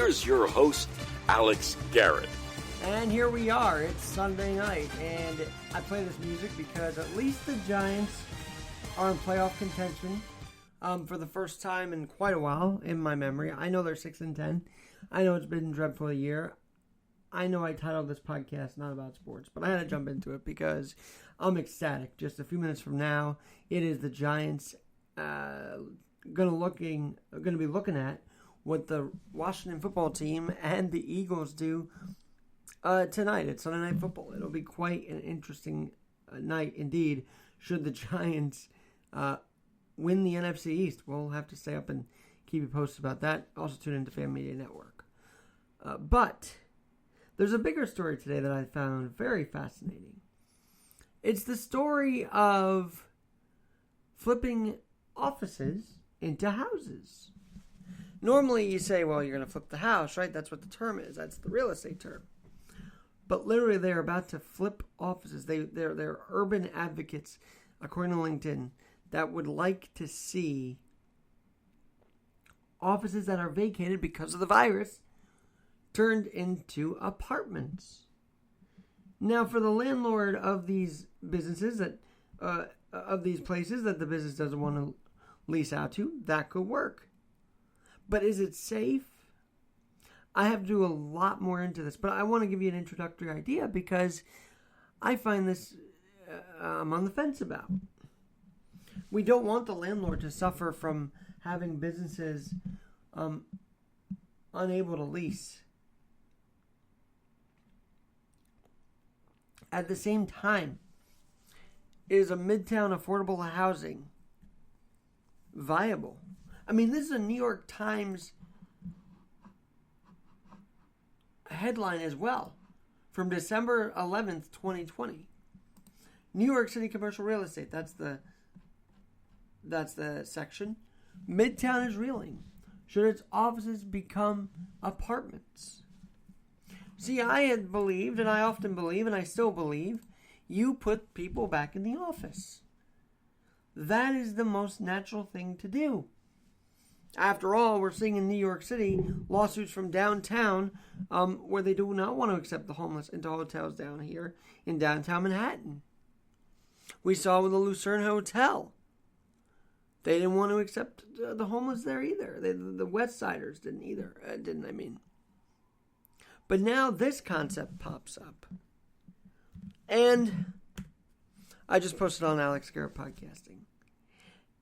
here's your host, Alex Garrett. And here we are. It's Sunday night, and I play this music because at least the Giants are in playoff contention for the first time in quite a while in my memory. I know they're 6-10. I know it's been a dreadful year. I know I titled this podcast Not About Sports, but I had to jump into it because I'm ecstatic. Just a few minutes from now, it is the Giants going to be looking at what the Washington football team and the Eagles do tonight. It's Sunday Night Football. It'll be quite an interesting night indeed. Should the Giants win the NFC East, we'll have to stay up and keep you posted about that. Also tune into Fan Media Network. But there's a bigger story today that I found very fascinating. It's the story of flipping offices into houses. Normally you say, well, you're going to flip the house, right? That's what the term is. That's the real estate term. But literally they're about to flip offices. They're urban advocates, according to LinkedIn, that would like to see offices that are vacated because of the virus turned into apartments. Now, for the landlord of these businesses of these places that the business doesn't want to lease out to, that could work. But is it safe? I have to do a lot more into this, but I want to give you an introductory idea because I find this I'm on the fence about. We don't want the landlord to suffer from having businesses unable to lease. At the same time, is a midtown affordable housing viable? I mean, this is a New York Times headline as well from December 11th, 2020. New York City commercial real estate. That's the section. Midtown is reeling. Should its offices become apartments? See, I had believed, and I often believe, and I still believe, you put people back in the office. That is the most natural thing to do. After all, we're seeing in New York City lawsuits from downtown where they do not want to accept the homeless into hotels down here in downtown Manhattan. We saw with the Lucerne Hotel. They didn't want to accept the homeless there either. The West Siders didn't either. But now this concept pops up. And I just posted on Alex Garrett Podcasting.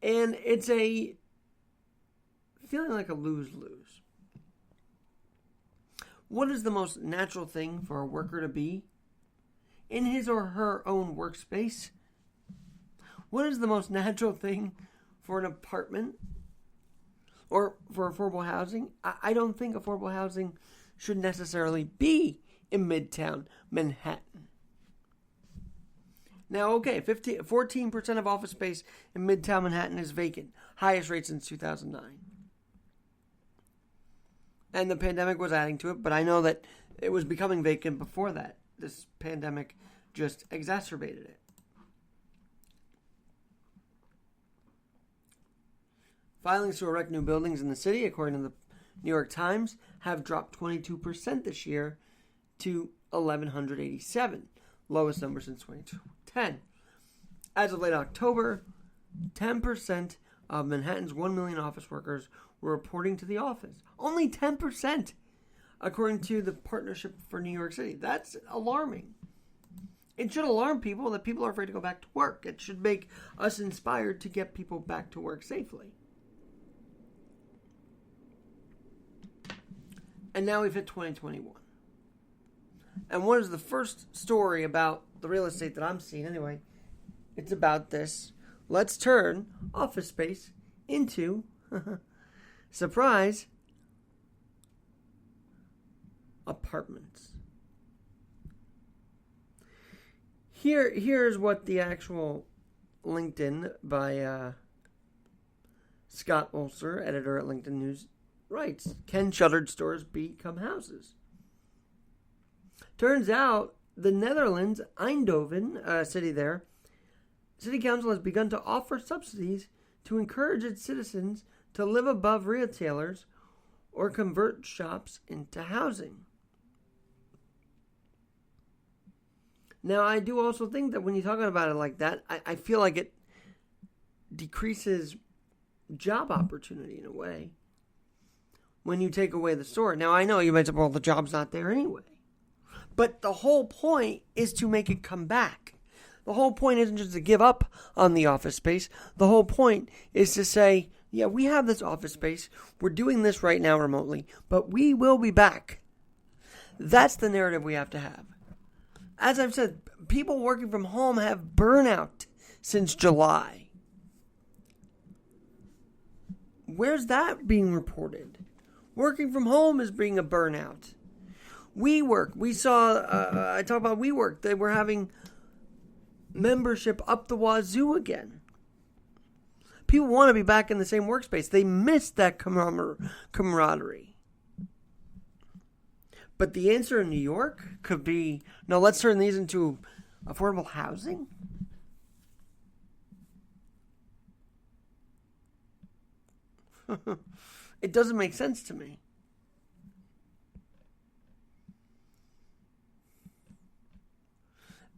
And it's a feeling like a lose-lose. What is the most natural thing for a worker to be in his or her own workspace? What is the most natural thing for an apartment or for affordable housing? I don't think affordable housing should necessarily be in Midtown Manhattan. Now, okay, 14% of office space in Midtown Manhattan is vacant. Highest rate since 2009. And the pandemic was adding to it, but I know that it was becoming vacant before that. This pandemic just exacerbated it. Filings to erect new buildings in the city, according to the New York Times, have dropped 22% this year to 1,187, lowest number since 2010. As of late October, 10% of Manhattan's 1 million office workers were reporting to the office. Only 10%, according to the Partnership for New York City. That's alarming. It should alarm people that people are afraid to go back to work. It should make us inspired to get people back to work safely. And now we've hit 2021. And what is the first story about the real estate that I'm seeing anyway? It's about this. Let's turn office space into, surprise, apartments. Here's what the actual LinkedIn by Scott Ulster, editor at LinkedIn News, writes. Can shuttered stores become houses? Turns out the Netherlands, Eindhoven, city council has begun to offer subsidies to encourage its citizens to live above retailers or convert shops into housing. Now, I do also think that when you're talking about it like that, I feel like it decreases job opportunity in a way when you take away the store. Now, I know you might say, well, the job's not there anyway. But the whole point is to make it come back. The whole point isn't just to give up on the office space. The whole point is to say, yeah, we have this office space. We're doing this right now remotely, but we will be back. That's the narrative we have to have. As I've said, people working from home have burnout since July. Where's that being reported? Working from home is being a burnout. WeWork. We saw, I talk about WeWork. They were having membership up the wazoo again. People want to be back in the same workspace. They miss that camaraderie. But the answer in New York could be, no, let's turn these into affordable housing. It doesn't make sense to me.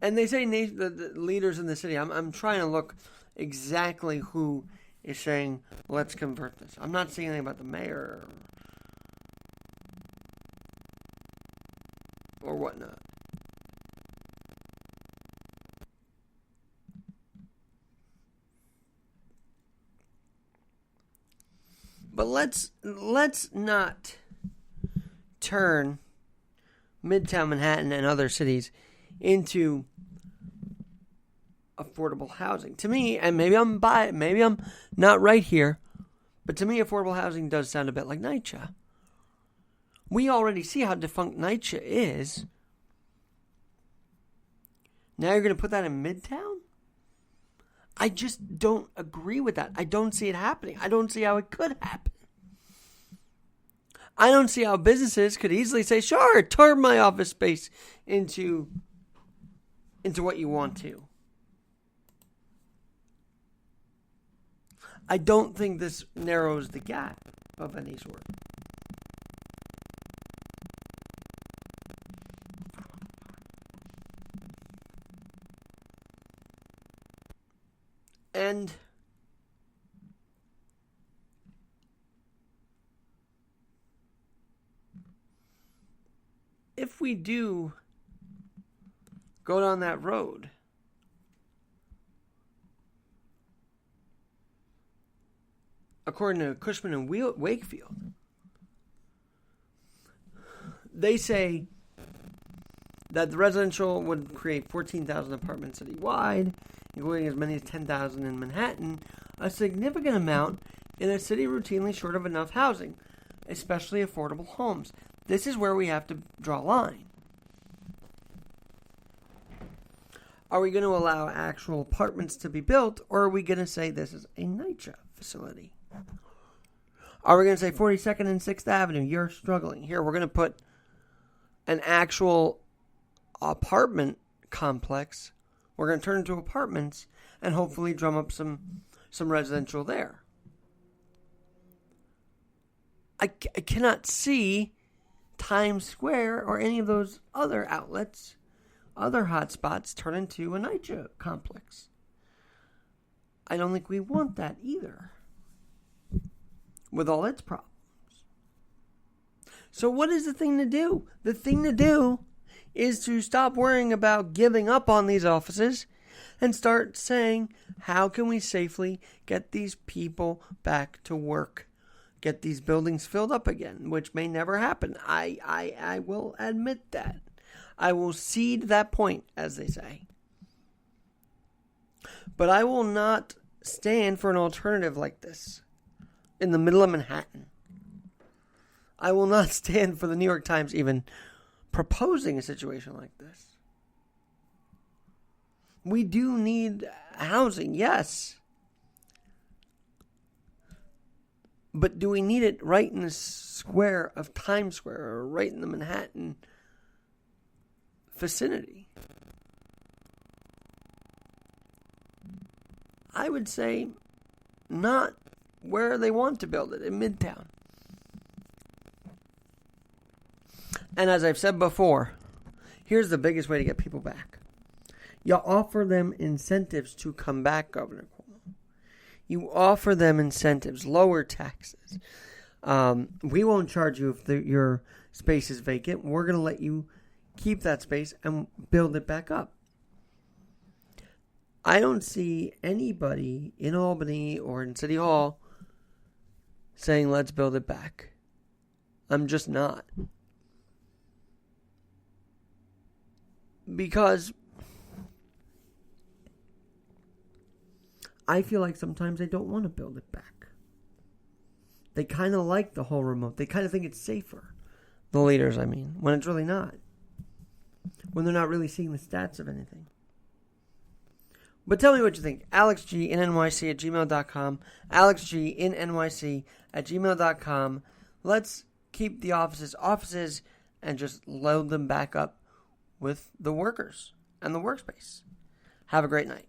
And they say the leaders in the city, I'm trying to look exactly who is saying, let's convert this. I'm not saying anything about the mayor or whatnot. But let's not turn Midtown Manhattan and other cities into affordable housing. To me, and maybe I'm not right here, but to me, affordable housing does sound a bit like NYCHA. We already see how defunct NYCHA is. Now you're going to put that in Midtown? I just don't agree with that. I don't see it happening. I don't see how it could happen. I don't see how businesses could easily say, sure, turn my office space into what you want to. I don't think this narrows the gap of any sort. And if we do go down that road, according to Cushman and Wakefield, they say that the residential would create 14,000 apartments citywide, including as many as 10,000 in Manhattan, a significant amount in a city routinely short of enough housing, especially affordable homes. This is where we have to draw a line. Are we going to allow actual apartments to be built, or are we going to say this is a NYCHA facility? Are we going to say 42nd and 6th Avenue, you're struggling. Here, we're going to put an actual apartment complex. We're going to turn it into apartments and hopefully drum up some residential there. I cannot see Times Square or any of those other outlets, other hotspots, turn into a NYCHA complex. I don't think we want that either, with all its problems. So what is the thing to do? The thing to do is to stop worrying about giving up on these offices and start saying, how can we safely get these people back to work? Get these buildings filled up again, which may never happen. I will admit that. I will cede that point, as they say. But I will not stand for an alternative like this in the middle of Manhattan. I will not stand for the New York Times even proposing a situation like this. We do need housing, yes. But do we need it right in the square of Times Square or right in the Manhattan vicinity? I would say not where they want to build it, in Midtown. And as I've said before, here's the biggest way to get people back. You offer them incentives to come back, Governor Cuomo. You offer them incentives, lower taxes. We won't charge you if your space is vacant. We're going to let you keep that space and build it back up. I don't see anybody in Albany or in City Hall saying, let's build it back. I'm just not. Because I feel like sometimes they don't want to build it back. They kind of like the whole remote. They kind of think it's safer. The leaders, I mean, when it's really not. When they're not really seeing the stats of anything. But tell me what you think. AlexGinNYC@gmail.com. AlexGinNYC@gmail.com. Let's keep the offices and just load them back up with the workers and the workspace. Have a great night.